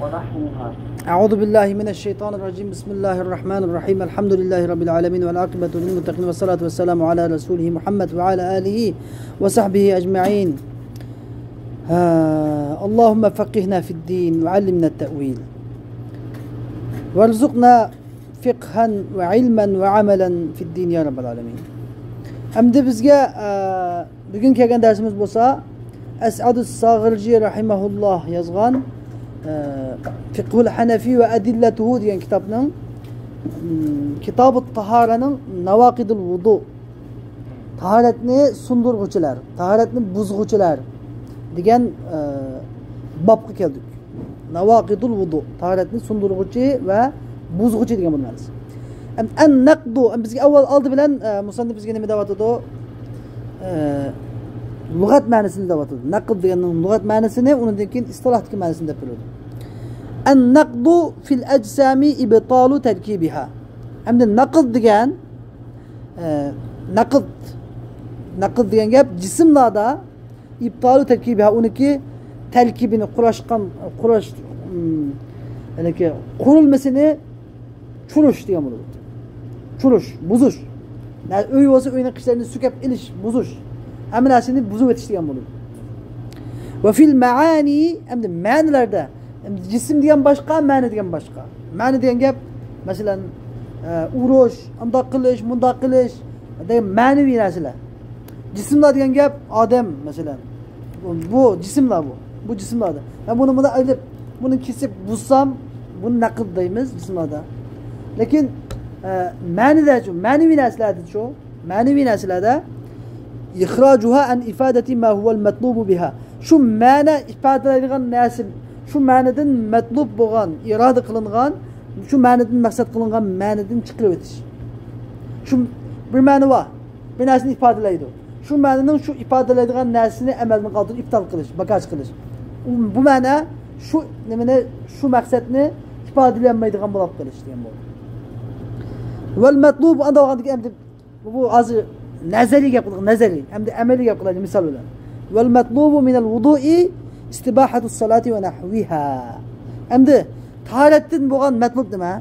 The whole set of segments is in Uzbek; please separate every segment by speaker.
Speaker 1: ونحوها.
Speaker 2: أعوذ بالله من الشيطان الرجيم. بسم الله الرحمن الرحيم. الحمد لله رب العالمين والعاقبة للمتقين والصلاة والسلام على رسوله محمد وعلى آله وصحبه أجمعين. اللهم فقهنا في الدين وعلمنا التأويل وارزقنا فقها وعلما وعملا في الدين يا رب العالمين. Hamdi bizga bugun kelgan darsimiz bo'lsa As'adus Sag'irji rahimahulloh yozgan Fiqhul Hanafi va Adillatuhu degan kitobning Kitobut Taharaning Nawaqidul Vudu, tahoratni sundurg'uchilar, tahoratni buzg'uchilar degan bobga keldik. Nawaqidul Vudu, tahoratni sundurg'uchi va buzg'uchi degan bo'ladi. An-naqdu bizga avval oldi bilan musannif bizga nima deyapti? Lug'at ma'nosini deyapti. Naqd deganning lug'at ma'nosini, undan keyin istilohdagi ma'nosini deb beradi. An-naqdu fil ajsami ibtalu tarkibiha. Hamda naqd degan naqd degan gap jismlarda ibtalu tarkibiha, uniki tarkibini qurash qurilmasini çuruş degan bo'ladi. Çuruş, buzuş. Yani uy bo'lsa uyning qishlarini sukab ilish, buzush. Hamma narsani buzib o'tish degan bo'ladi. Va fil maani, hamda ma'nolarda, jism degan boshqa, ma'no degan boshqa. Ma'no degan gap, masalan, urush, undoq qilish, mundoq qilish, degan ma'naviy narsalar. Jismlar degan gap odam, masalan. Bu jismlar bu. Bu jismlarda. Ben bunu ayırıp, bunu kesip buzsam, bunu naqd deymiz jismlarda. Lekin ma'nida şu, ma'naviy narsalarda şu, ma'naviy narsalarda ihrajuha an ifadati ma huwa al-matlub biha. Şu ma'na ifodalaydigan narsa, şu ma'nadan matlub bo'lgan, iroda qilingan, şu ma'nadan maqsad qilingan ma'nadan chiqarib o'tish. Şu bir ma'no bor, bir narsani ifodalaydi. Şu ma'naning şu ifodalaydigan narsani amaldan qoldirib ibtol qilish, bakaj qilish. Bu ma'na şu nimani, şu maqsadni ifodalanmaydigan bo'lib qilish degan bo'ladi. Vel matlub anda vaqtda bu hozir nazariy gap qildik, nazariy hamda amaliy gap qiladi misol bilan. Vel matlubu min al-wudu'i istibahatus salati va nahwiha. Hamda tahoratdan bo'lgan matlub nima?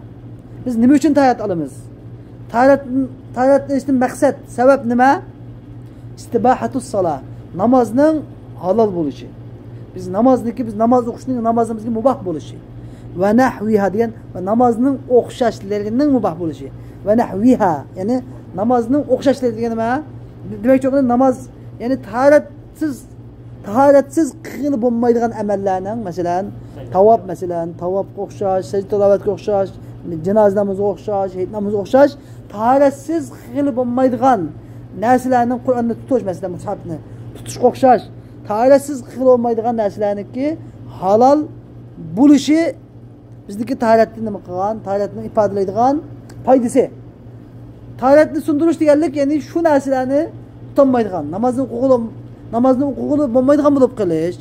Speaker 2: Biz nima uchun tahorat olamiz? Tahoratning ishdan maqsad, sabab nima? İstibahatus salat. Namazning halol bo'lishi. Biz namoz o'qishning, namozimizga mubah bo'lishi. Va nahwiha degan va namozning o'xshashlarining mubah bo'lishi. Va nahwiha, ya'ni namozning o'xshashlari degan nima? Demakchi namoz, ya'ni tahoratsiz qilib bo'lmaydigan amallarning, masalan, tavob o'xshash, sajda tilovatga o'xshash, janoza namoziga o'xshash, hayit namoziga o'xshash, tahoratsiz qilib bo'lmaydigan narsalarning Qur'onda tutish, masalan, mushafni tutishga o'xshash, tahoratsiz qilib bo'lmaydigan narsalarniki halol bo'lishi bizniki tahoratni nima qilgan, tahoratni ifodalaydigan foydasi. Tahoratni sundirish deganlik, ya'ni shu narsalarni tutilmaydigan, namozni o'qig'ili bo'lmaydigan bo'lib qilish,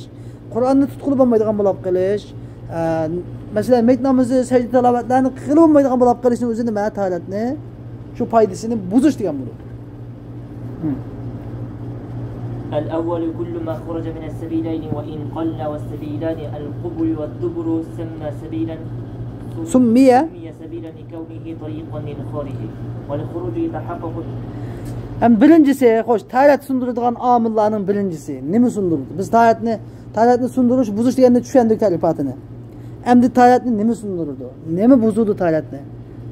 Speaker 2: Qur'onni tutqili bo'lmaydigan bo'lib qilish, masalan, mayt namozi, sajda tilovatlarni qilib bo'lmaydigan bo'lib qilishni o'zi nima? Tahoratni shu foydasini buzish degan bo'ladi.
Speaker 1: الأول كل ما خرج من السبيلين وإن قل والسبيلان القبل والدبر سمى سبيلا
Speaker 2: سمي
Speaker 1: سبيلا لكونه طريقا للخارج والخروج يتحقق.
Speaker 2: Birincisi, hoş, tahorat sunduradigan omillarning birincisi nima sundurdi? Biz tahoratni sundirish, buzish deganni tushundik ta'rifotini. Endi tahoratni nima sundurdi? Nima buzdi tahoratni?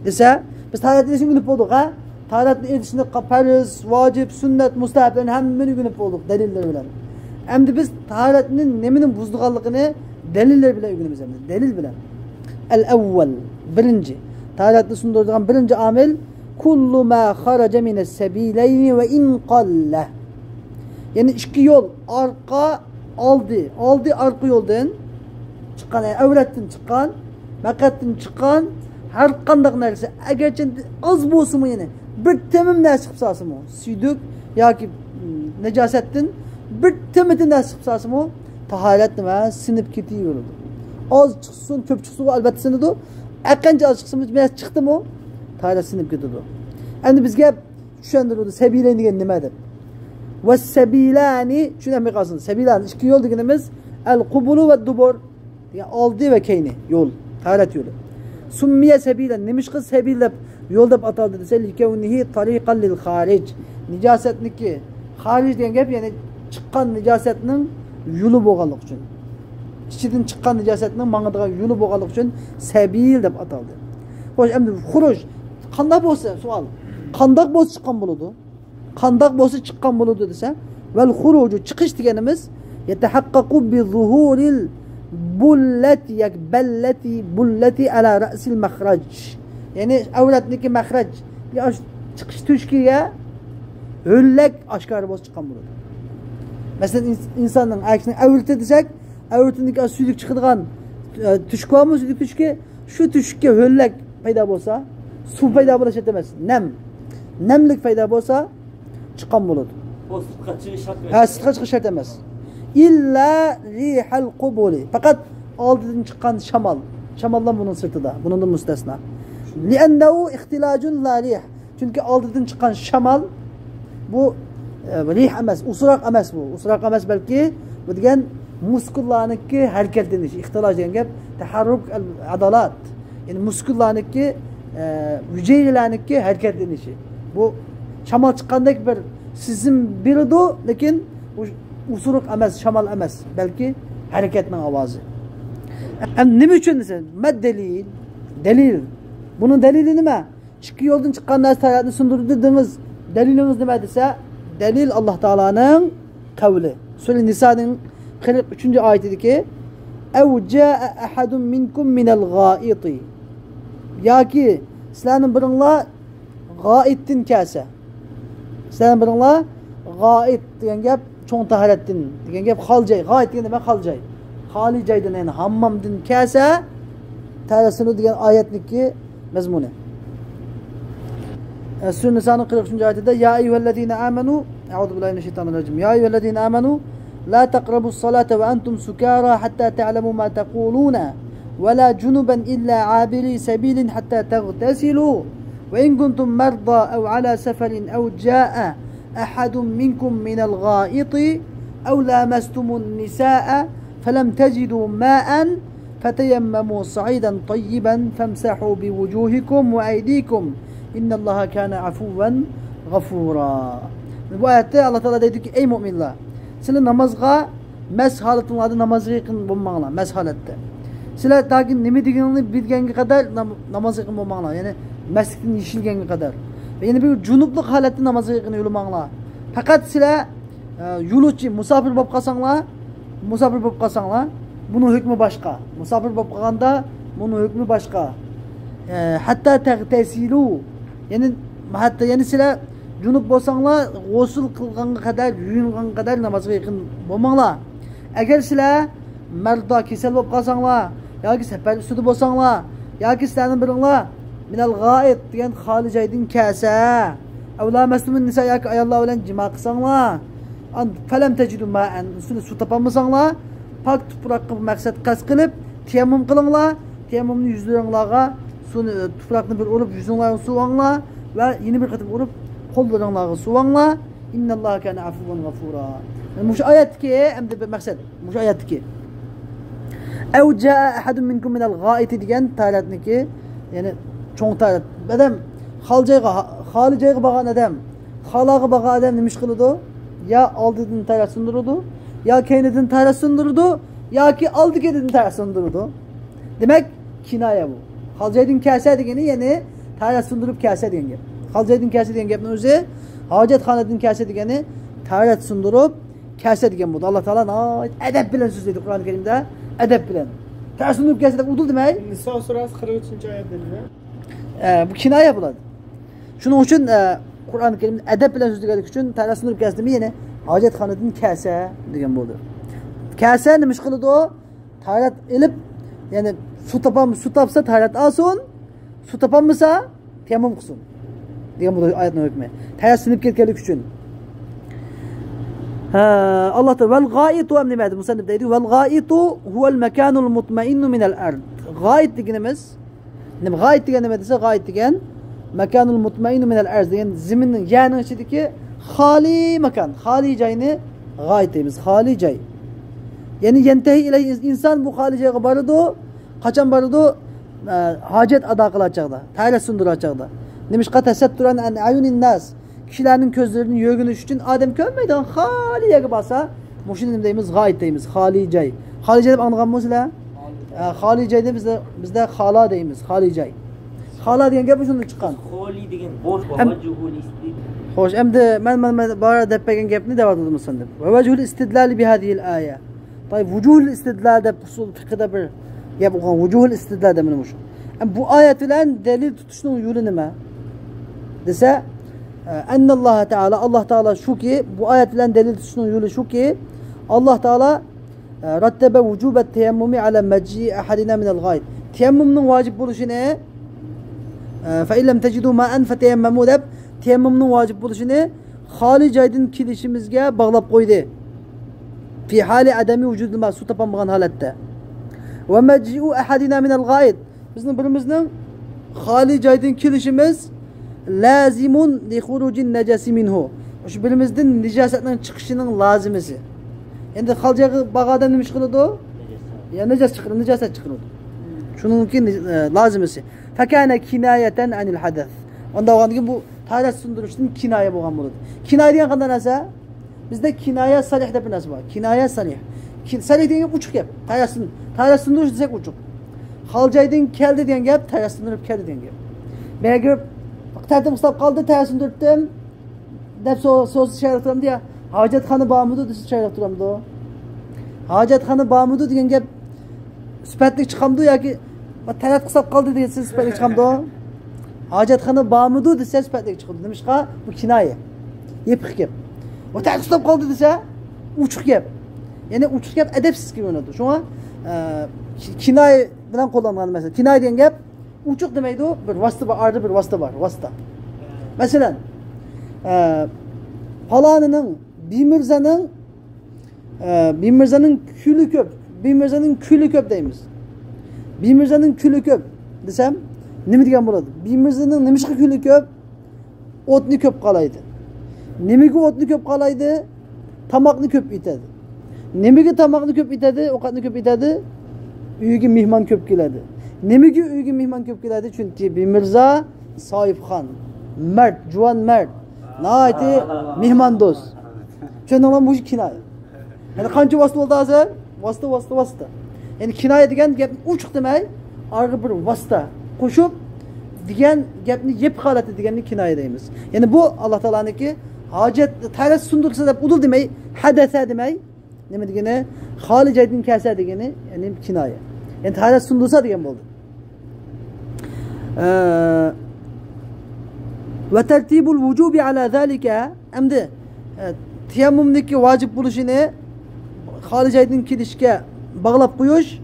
Speaker 2: Desa, biz tahoratni tushunib bo'ldik, ha? Tahoratni etishni farz, vojib, sunnat, mustahablarni hammani o'rganib bo'ldik dalillar bilan. Endi biz tahoratning nimaning buzdiganligini dalillar bilan o'rganamiz. Dalil bilan. Al-awwal, birinchi, tahoratni sunduradigan birinchi omil kullu ma kharaja min as-sabilayn va in qalla. Ya'ni ikki yo'l, oldi orqa yo'ldan chiqqan, avratdan chiqqan, maqatdan chiqqan har qanday narsa agarchi oz bo'lsa-mu, ya'ni bir temim narsa chiqib solsa-mu, suyduk yoki najosatdan bir temimdan narsa chiqib solsa-mu, tahorat nima? Sinib ketaveradi. Oz chiqsin, ko'p chiqsin, albatta sinadi. Aqancha oz chiqsa, nima chiqdimi? Tahorat sinib ketadi. Endi bizga tushuntirdi, sabilayn degan nima deb. Va sabilani, tushunamay qolsin. Sabilan ikki yo'l deganimiz al-qubulu va dubur. Yani oldi ve keyni yol. Taharet yolu. Summiye sebilen. Nemişki sebil deb yol deb ataldı dese likevnihi tariqan lil haric. Nijasetniki haric degan gap yani chiqqan nijasetning yolu bo'lganlik uchun. İçinden çıkan nijasetning mangadigan yolu bo'lganlik uchun sebil deb ataldı. Xo'sh, endi xuruj qanday bo'lsa savol. Qanday bo'lsa chiqqan bo'ladi? Qanday bo'lsa chiqqan bo'ladi desa, vel xuruju chiqish deganimiz yatahaqqaqu bi zuhuril bullati yak ballati bullati ala ra'sil makhraj. Yani avlatniki makhraj. Chiqish tushkiga ho'llak oshkor bo'lsa chiqqan bo'ladi. Masalan, insonning aksini avlati desak, avlatniki suydik chiqadigan tushk bormi, suydik tushki, shu tushkka ho'llak paydo bo'lsa, suv paydo bo'lishi emas, namlik paydo bo'lsa chiqqan bo'ladi.
Speaker 1: O sirtqa chiqish shart emas.
Speaker 2: Ha, sirtqa chiqish shart emas. İlla rihal qubuli. Faqat oldidan chiqqan shamol. Shamoldan buning sirtida, buningdan mustasno. Li'annahu ihtilajun la rih. Chunki oldidan chiqqan shamol bu rih emas, usroq emas bu. Usroq emas balki bu degan muskullarniki harakatlanishi, ihtiloj degan gap taharruk al-adalat. Yani muskullarniki hücrelarniki harakatlanishi. Bu shamol chiqqandek bir sizin biridu, lekin usuruq emas, shamol emas, balki harakatning ovozi. Nima uchun desa, mad dalil. Dalil. Bunun dalili nima? Ikki yo'ldan chiqqan narsa taratni sundurdi dedingiz. Dalilimiz nima desa, dalil Alloh taolaning qavli. Sura Niso'ning 43-oyatidagi "Aw jaa ahadun minkum minal g'aiti." Yoki sizlarning biringlar g'oitdan kelsa. Sizlarning biringlar g'oit degan gap cho'ng tahoratdan degan gap xoljoy. G'oit degan nima? Xoljoy. Xoli joydan, ya'ni hammomdan kelsa, tarasini degan oyatniki mazmuni. Sura Niso'ning 43-oyatida ya ayyuhallazina amanu, a'udhu billahi minash shaitonir rojim. Ya ayyuhallazina amanu la taqrabus salata wa antum sukara hatta ta'lamu ma taquluna wa la junuban illa 'abiri sabilin hatta taghtasilu wa in kuntum marda aw 'ala safarin aw jaa'a ahadun minkum minal gha'iti aw lamastumun nisaa falam tajidu ma'an fatayammamu sa'idan tayyiban famsahu biwujuhikum wa aydikum innallaha kana afuwan ghafura. Bu ayette Allah Teala dedi ki ey müminler, sizler namazga mes halatınlarda namazga yaqin bo'lmanglar, mes halatda. Sizler taki nima deganini bilganga qadar namazga yaqin bo'lmanglar, ya'ni masjiddan yishilganga qadar. Ve ya'ni bir junublik holatda namazga yaqin yurmanglar. Faqat sizler yo'lovchi, musafir bo'lib qolsanglar, buning hukmi boshqa. Musafir bo'lib qolganda buning hukmi boshqa. Hatta taghtasilu, yani sizler junub bo'lsanglar, g'usl qilganga qadar, yuyinganga qadar namozga yaqin bo'lmanglar. Agar sizlar mardo kasal bo'lib qolsanglar, yoki safar ustida bo'lsanglar, yoki sizlarning biringlar minal g'oit degan xoli joydan kelsa, avla maslumun nisa yoki ayollar bilan jima qilsanglar, falam tajidu ma'an, suv topolmasanglar, pak tuproqqa maqsad qasd qilib tayammum qilinglar. Tayammumni yuzlaringizga suvni tuproqni bir urib yuzinglarga suvanglar va yana bir qatim urib qo'llaringizga suvanglar. Innalloha kana afuwan g'afura. Mush oyatki, endi bir maqsad, mush oyatki aw jaa ahadun minkum minal g'oit degan taratniki, ya'ni cho'ng tarat. Odam xoli joyga borgan odam, xaloga borgan odam nima ish qiladi? Ya oldidan tarat sunduradi, ya keynidan tarat sunduradi, yoki oldidan tarat sunduradi. Demak, kinoya bu. Xoljoydan kelsa degani, ya'ni tarat sundurib kelsa degan gap. Xoljoydan kelsa degan gapning o'zi hojatxonadan kelsa degani tarat sundurib kelsa degan bo'ldi. Alloh taolo adab bilan so'zlaydi Qur'oni Karimda, adab bilan. Tarat sundurib kelsa deb udul demay.
Speaker 3: Niso surasi 43-oyat dedi.
Speaker 2: Bu kinoya bo'ladi. Shuning uchun Qur'oni Karimda adab bilan so'zlaganlik uchun tarat sundurib kelsa demay, ya'ni hojatxonadan kelsa degan bo'ldi. Kelsa nima ish qiladi u? Tarat ilib, ya'ni su topsa tarat olsin, su topolmasa tayammum qilsin degan bu oyatning hukmi. Tarat sinib ketganlik uchun. Allah Teala vel g'aitu ham nima dedi? Musannif deydi, vel g'aitu huval makanul mutmainnu minal ard. G'ait deganimiz, nima g'ait degan nima desa, g'ait degan makanul mutmainnu minal ard degan zaminning ya'ni ichidagi xoli makan, xoli joyni g'ait deymiz, xoli joy. Yani yentehi ile insan bu haliceye barıdı. Kaçan barıdı? Hacet ada kılacakda. Tayla sunduracakda. Demiş ka tesetturan an ayunin nas. Kişilerin gözlerinin yögünüş için Adem görmeydi. Haliyeye basa. Muşin deyimiz gayet deyimiz. Halicey. Halicey deyip anlagamız ile. Halicey de bizde hala deyimiz. Halicey. Hala diyen gap şunu çıkan.
Speaker 1: Holi degen boş vecihul istidlal.
Speaker 2: Hoş. Emde men bara depegen gap ne devat edilmiş sandım. Vecihul istidlal bi hadihil aya. Tayyip vücuhul istidlal de usul fıkıhda bir gap okan. Vücuhul istidlal de menumuş. Bu ayet bilen delil tutuşunun yolu nime? Dese Allah Teala şu ki bu ayet bilen delil tutuşunun yolu şu ki Allah Teala rattebe vücubet teyemmumi ala mecci ahadina minel gayet. Teyemmümün vacip buluşu ne? Fe illem tecidû ma'en fe teyemmemû deb teyemmümün vacip buluşu ne? Hali caydın kilişimizge bağlap koydu. Fi hali ademi vücudul ma su tapanmağın halette. Ve mecci'u ahadina minel gayet. Bizim birimizin hali caydın kilişimiz lazimun li hurucin necasi minhu. Şu birimizin nicasetten çıkışının lazimisi. Yani halcağı bağadan demiş kılıdı. Ya nicaset çıkırdı. Şununki lazimisi. Fekâne kinayeten anil hadeth. Onda oğan ki bu taharet sunduruşun kinaya boğan buludu. Kinaya diyen kadar nasıl? Bizde kinaya salih de bir nasıl var? Kinaya salih. Salih diyen uçuk yap. Taharet sunduruş desek uçuk. Halcaydın keldi diyen gap, taharet sundurup keldi diyen gap. Ben görüp tertip ıslap kaldı, taharet sundurttum. Dep sosu şehrek duram diye. Hacetxanı bağımıdı, düzü şehrek duramdı o. Hacetxanı bağımıdı diyen gap süpetlik çıkamdı ya ki taharet ıslap kaldı diye siz süpetlik çıkamdı o. Hacetxanı bağımıdı dese süpetlik çıkıldı. Demiş ki bu kinaye. Yepik yap. O taharet ıslap kaldı dese uçuk yap. Yani uçuk yap edepsiz gibi oynadı. Şu an kinaye bilen kullanılan mesela. Kinaye diyen gap uçuk demeydi o. Bir vasıta var, ardı bir vasıta var. Vasıta. Mesela falanının bir mirzanın külü köp. Bir mirzanın külü köp deyimiz. Bir mirzanın külü köp desem ne diyen buladı? Bir mirzanın nemişki külü köp otlu köp kalaydı. Nemigi otlu köp kalaydı tamaklı köp itedi. Nemigi tamaklı köp itedi, okatlı köp itedi. Üyügi mihman köp giledi. Nemigi üyügi mihman köp giledi çünkü bir mirza sahip khan. Mert, juan mert. Naiti mihman dost. Çünkü olan bu iş kinaya. Yani kançı vasıta oldu azı? Vasıta. Yani kinaya degen gap uçuk demey, arı bir vasıta koşup degen gapni yep haleti degenni kinaya deyimiz. Yani bu Allah Teala'nın ki hacet taharet sundursa da udul demey, hadese demey. Ne degeni? Hali caydın kese degeni yani kinaya. Yani taharet sundursa degen oldu. Ve tertibul vücubi ala zalika emdi teyemmümdeki vacip buluşu ne? Hali caydın kilişke bağlap koyuş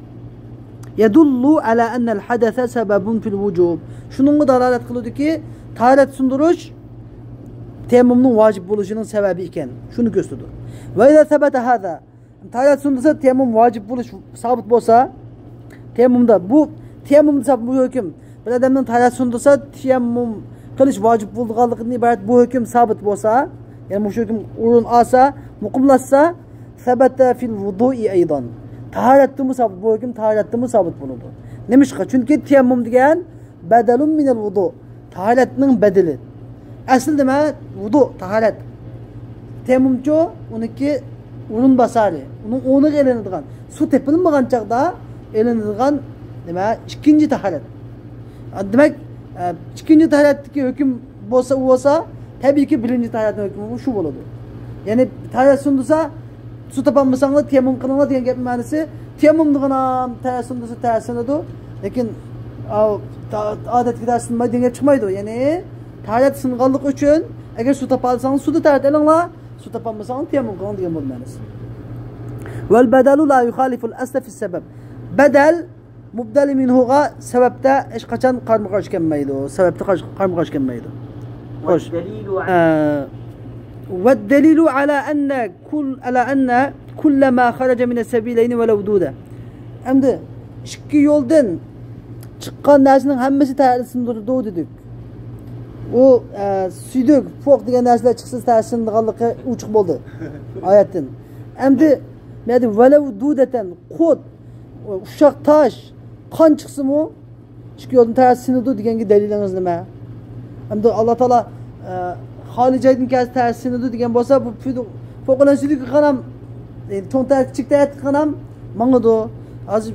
Speaker 2: yedullu ala ennel hadese sebebun fil vücub. Şunun dalalet kılıyordu ki taharet sunduruş teyemmümün vacip buluşunun sebebi iken. Şunu gösteriyor. Ve izâ sebete hâzâ taharet sundursa teyemmüm vacip buluş sabit olsa teyemmümde bu teyemmümde bu hüküm bir adamın taharet sundursa teyemmüm kılış vacip bulduğundan ibaret bu hüküm sabit olsa yani bu hüküm urun asa mukumlaşsa sebete fil vudu'i eydan. Taharetli mi sabit bu hüküm taharetli mi sabit buludu. Nemiş ki çünkü teyemmüm degen bedelun minel vudu. Taharetinin bedeli. Asıl deme vudu taharet. Teyemmümcü onunki urun basarı. Onu elenediğin su tepilmeden çağda elenediğin deme ikinci taharet. Demek ikinci taharetteki hüküm olsa tabii ki birinci taharetin hükmü şu buludu. Yani taharet sundursa su tapanmasan da teyemmüm kılına diyen gap manası teyemmüm dığına taharet sundursa taharet sundu. Lakin adet gidersin ma diye çıkmaydı. Yani taharet sınırlık için eğer su tapansan su da taharet elinle su tapanmasan teyemmüm kılına diyen manası. Vel bedelu la yuhaliful asla fi sebep. Bedel mubdeli minhuğa sebepte eş kaçan karmakarış gelmeydi o. Sebepte karmakarış gelmeydi. Hoş. والدليل على أن كل ما خرج من السبيلين ولو دوده. Emdi iki yoldan çıkan nesinin hemmesi taharetsindir doğu dedik. O süydük, fok degen nesler çıksız taharetsindirganlığı uçuk oldu ayetin. Emdi Neydi? Velev dudeten, kod, uşak taş, kan çıksın mı? Çıkıyordun tersini du diyen ki deliliniz nime? Hem de Allah Teala haliceydin kez tersini du diyen bolsa bu fokulan südük kanam tonta çıktı et kanam mangodu az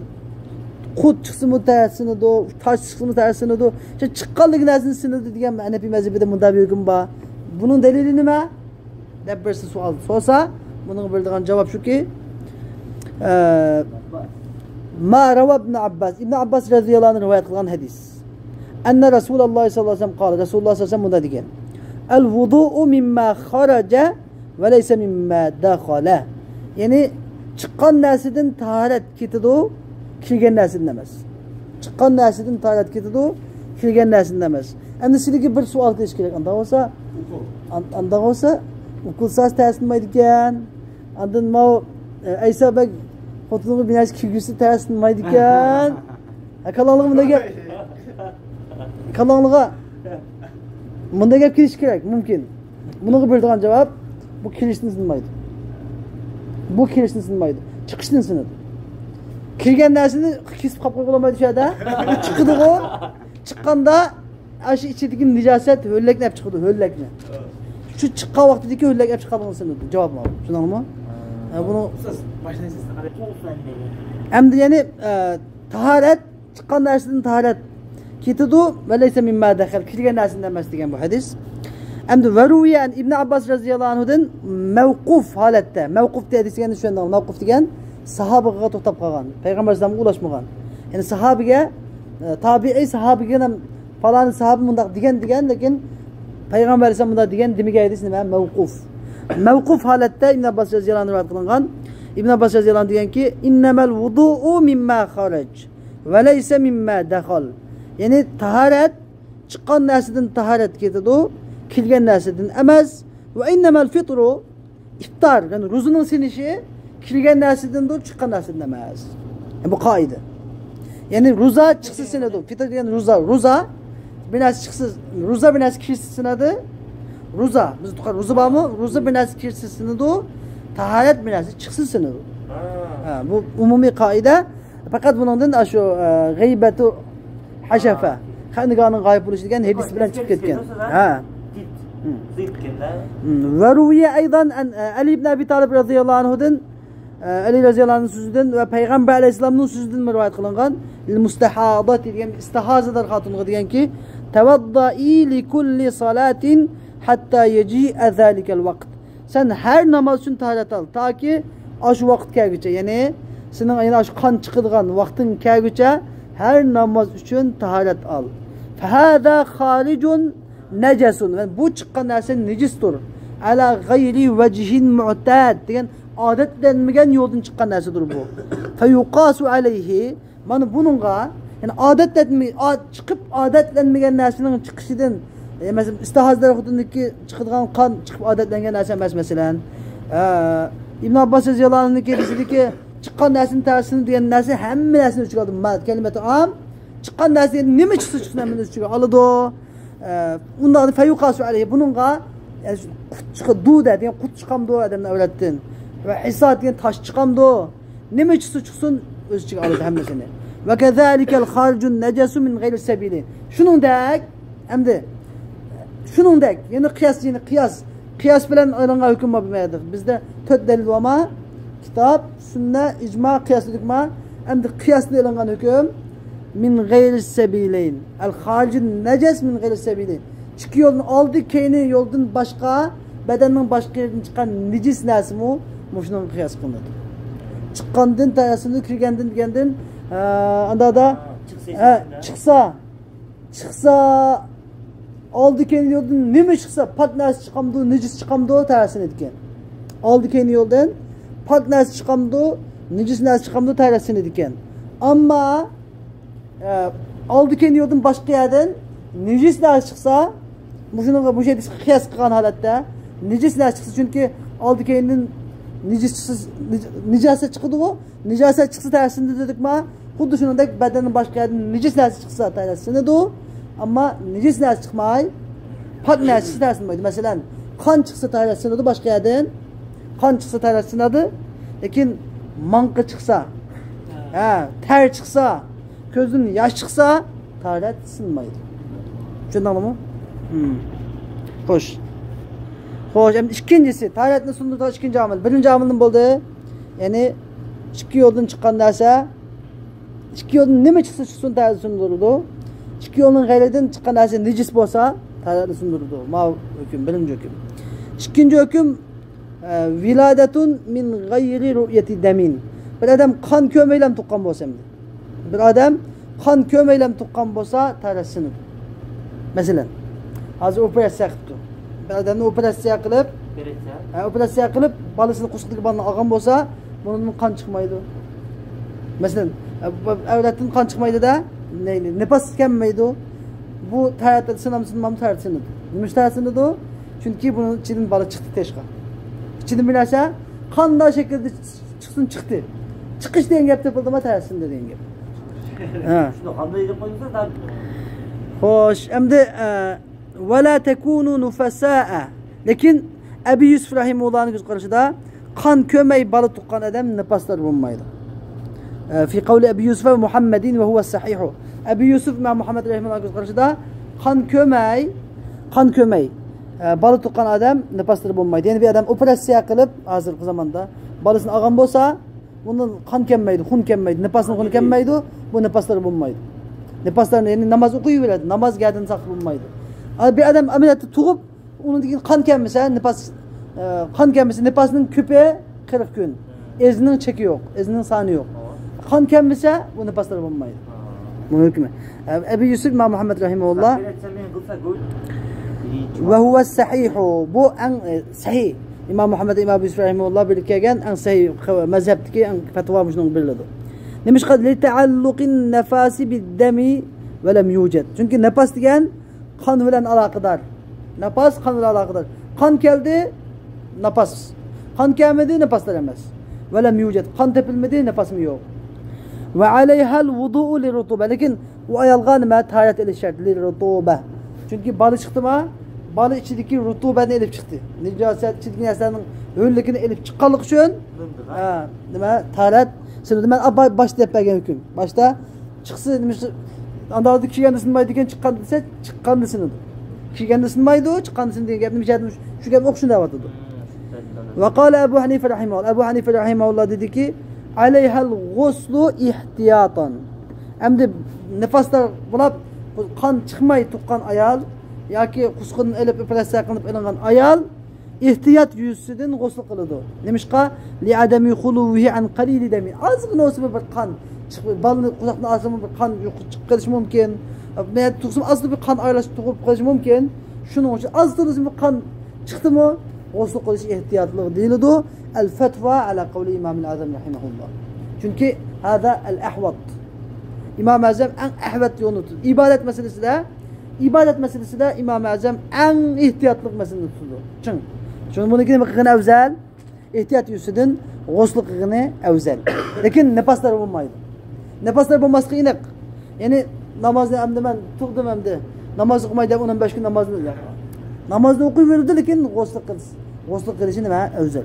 Speaker 2: kod çıksın mı tersini du taş çıksın mı tersini du işte çıkkallık nersini du diyen Hanefi mezhebinde munda bir hüküm ba. Bunun delili nime? Dep birisi sual sorsa bunun bildiğin cevap şu ki ما روى ابن عباس رضي الله عنه رواية قلان حديث أن رسول الله صلى الله عليه وسلم قال رسول الله صلى الله عليه وسلم مدادقين الوضوء مما خرج وليس مما دخل yani çıkan nesiden taharet kitidu kirgen nesiden demez. Çıkan nesiden taharet kitidu kirgen nesiden demez. Hem siligi bir sual kiliş gerek. Anda olsa ukulsaz tersin maydiken andın ma Aysa bak Fotoğrafı biraz kirgisi tersin maydiken. Kalanlığı bunda gap. Kalanlığa bunda gap kiriş gerek mümkün. Bunu bildiğin cevap bu kiriştin sınmaydı. Bu kiriştin sınmaydı. Çıkıştın sınır. Kirgen dersini kesip kapı kolamaydı şurada. Çıkıdı o. Çıkkanda aşı içindeki nicaset höllek ne çıkıdı höllek ne? Şu çıkka vaktideki höllek ne çıkadığını sınırdı. Cevap mı? Şuna mı? Bunu hem de yani taharet çıkan dersinden taharet kitidu ve leyse mimma dehal kirgen dersinden mesdigen bu hadis hem de veruyen İbn Abbas radıyallahu anhu'dan mevkuf halette mevkuf diye hadis yani şu anda mevkuf diyen sahabıga to'xtab qolgan Peygamber sallamga ulaşmagan yani sahabiga tabi'i sahabiga falan sahabi mundaq degan lekin Peygamber sallamga degan demiga hadis nima mevkuf mevkuf halette İbn Abbas radıyallahu anh rivayet kılıngan İbn Abbas radıyallahu anh diyen ki innemel vudu'u mimma harac ve leyse mimma dehal yani taharet çıkan nesiden taharet ketidu kilgen nesiden emez ve innemel fitru iftar yani ruzunun sinişi kilgen nesiden dur çıkan nesiden emez bu kaide yani ruza çıksı sinedu fitr diyen ruza binas çıksız ruza binas kişisi sinedu ruza biz tukar ruza var mı ruza binas kişisi sinedu taharet binası çıksın sınır. Bu umumi kaide. Fakat bundan şu gıybetu haşefe. Kanıganın gayb oluşu diyen hadis bilen çıkıp ketken. Ha. Ve ruviye aydan Ali ibn Abi Talib radıyallahu anhu'dan Ali radıyallahu anh'ın sözünden ve Peygamber aleyhisselam'ın sözünden rivayet kılıngan mustahadat diyen istihazadır hatunluğu diyen ki tevaddai li kulli salatin hatta yeci'e zalikel vakt. Sen her namaz için taharet al. Ta ki aşı vakit kelgüçe. Yani senin aşı kan çıkıdığın vaktin kelgüçe her namaz için taharet al. Fehâdâ hâlicun necesun. Yani bu çıkan nerse necistur. Ala gayri vecihin mu'tad. Diyen adetlenmegen yoldan çıkan nersedir bu. Feyuqasu aleyhi. Yani bununla yani çıkıp adetlenmegen nersenin çıkışıdan mesela istihazlar hudundaki çıkıdığın kan çıkıp adetlengen nerse mesela İbn Abbas radıyallahu anh'ın kedisi ki çıkan nersenin tersini diyen nerse hem nersini üstü kaldı. Kelimeti am çıkan nerse ne mi çıksın hemen üstü kaldı. Alıdı o. Bundan feyuqasu aleyhi. Bununla çıkı dude diyen kut çıkam do adamına öğrettin. Ve hisat diyen taş çıkam do. Ne mi çıksın üstü kaldı hem nesini. Ve kezalikel harcun necesu min gayri sebili. Şunun dek hem de şunun dek yani kıyas bilen ayrılan hüküm yapmayadır. Bizde tört delil ama kitap, sünne, icma, kıyas hükma hem de kıyaslı ayrılan hüküm min gayri sebileyn. El harcun neces min gayri sebileyn. Çıkı yolun aldı keyni yoldan başka bedenin başka yerinden çıkan necis nesi mu? Şunun kıyas kılınır. Çıkkandın tayasını kirgendin anda da çıksa aldı kendi yoldan ne mi çıksa pak neresi çıkamdı necis çıkamdı tersine diken aldı kendi yoldan pak neresi çıkamdı necis neresi çıkamdı tersine diken ama aldı kendi yoldan başka yerden necis neresi çıksa bu şey kıyas kılan halette necis neresi çıksa çünkü aldı kendinin nicaset çıkıdı o nicaset çıksa tersinde dedik ma Xuddi shuningdek bedenin başka yerden necis neresi çıksa tersine de ama necis neresi çıkmay pak neresi tersine de mesela kan çıksa tersine de başka yerden kan çıksa tersine de lakin manqı chiqsa, ter chiqsa, ko'zdan yosh chiqsa, tahorat sinmaydi. Tushundingmi? Xo'sh. Xo'sh, endi ikkinchisi, tahoratni sundirgan ikkinchi omil. Birinchi omil nima bo'ldi? Ya'ni ikki yo'ldan chiqqan narsa, ikki yo'ldan nima chiqsa chiqsin tahorat sundirdi. Ikki yo'ldan g'ayridan chiqqan narsa nejis bo'lsa, tahorat sundirdi. Ma hukm, birinchi hukm. İkinci hüküm viladatun min gayri ru'yeti demin. Bir adam kan kömeylem tuqqan bolsa endi. Bir adam kan kömeylem tuqqan bolsa tarasını. Mesela hozir operatsiya qilibdi. Bir odamni operatsiya qilib, bolasini qusqitlik balını olgan bolsa, bunun kan chiqmaydi. Mesela avratdan kan chiqmaydi da, nefas kelmaydi. Bu taratda sinamsın tarasını. Nima tarasını? Çünkü bunun içinden balık çıktı teşka. İçinden bir narsa kanlı şekilde çıksın çıktı. Çıkış diyen gap yapıldı mı tersin dediğin gibi.
Speaker 1: Şunu kanlı edip koyunca da.
Speaker 2: Hoş. Hem de ve la tekunu nufasâ'a. Lakin Ebu Yusuf Rahimullah'ın göz karşıda kan kömeyi balık tukkan adam nefaslar bulunmaydı. Fi kavli Ebu Yusuf ve Muhammedin ve huve sahihu. Ebu Yusuf ve Muhammed Rahimullah'ın göz karşıda kan kömeyi balık tutan adam nefasları bulmaydı. Yani bir adam operatsiya qilib hazırki zamanda balısını algan bolsa, bunun kan kelmaydi, xun kelmaydi, nefasını xun kelmaydi, bu nefasları bulmaydı. Nefaslarını yani namaz okuyuveradi, namaz geldiğin saklı bulmaydı. Bir adam ameliyatı tuğup, onun için kan kelmese, nefasının küpe 40 gün. Ezninin çeki yok, ezninin sanı yok. Kan kelmese, bu nefasları bulmaydı. Bu hükmü. Ebu Yusuf İmam Muhammed Rahimullah ve huve sahihu. Bu en sahih. İmam Muhammed İmam Yusuf Rahimullah birlikten en sahih mezhepteki en fetva müşnun bilirdi. Demiş ki li taalluqin nefasi bid-demi ve lem yujad. Çünkü nefas diyen kan bilen alakadar. Nefas kan bilen alakadar. Kan geldi, nefas. Kan gelmedi, nefas veremez. Ve lem yujad. Kan tepilmedi, nefas mı yok. Ve aleyhal vudu'u li rutube. Lakin o ayalgan ma taharet eli şart li rutube. Çünkü balı çıktı mı? Balı içindeki rutubeni elip çıktı. Nicaset içindeki nesnenin öğünlükünü elip çıkkalık için deme taharet seni demen başta yapmayan hüküm. Başta çıksı demiş andalıdı kişi kendisinin maydı iken çıkan dese çıkan desinidir. Kişi kendisinin maydı o çıkan desinidir diye demiş etmiş. Şu gibi okşun da vardı. Ve kâle Ebu Hanife rahimahullah. Ebu Hanife rahimahullah dedi ki aleyhel guslu ihtiyatan. Hem de nefaslar bulap kan çıkmayı tukkan ayal yoki qusqunni elib operatsiya qilib ilingan ayal ehtiyot yuzasidan g'usl qiladi. Nemishqa li adami khuluvihi an qalili dami. Ozgina o'sib bir qon chiqib balni quzoqni asimi bir qon chiqib qolishi mumkin. Men tuqsim asli bir qon ayrilish tug'ib qolishi mumkin. Shuning uchun ozgina bir qon chiqdimi g'usl qilish ehtiyotli deyiladi. Al fatva ala qawli Imam al-Azam rahimahullah. Chunki hada al-ahwat. İmam Azam en ahvet yolunu tutuyor. İbadet meselesinde İmam Azam en ihtiyatlık meselesini tutuyor. Çünkü bunu yine kıgını evzel, ihtiyat yüzünden guslu kıgını evzel. Lakin nefaslar bulmaydı. Nefaslar bulması inek. Yani namazını hem de ben tuğdum hem de namaz okumayı da 15 gün namazını yapar. Namazını okuyuverdi lakin guslu kılışını evzel.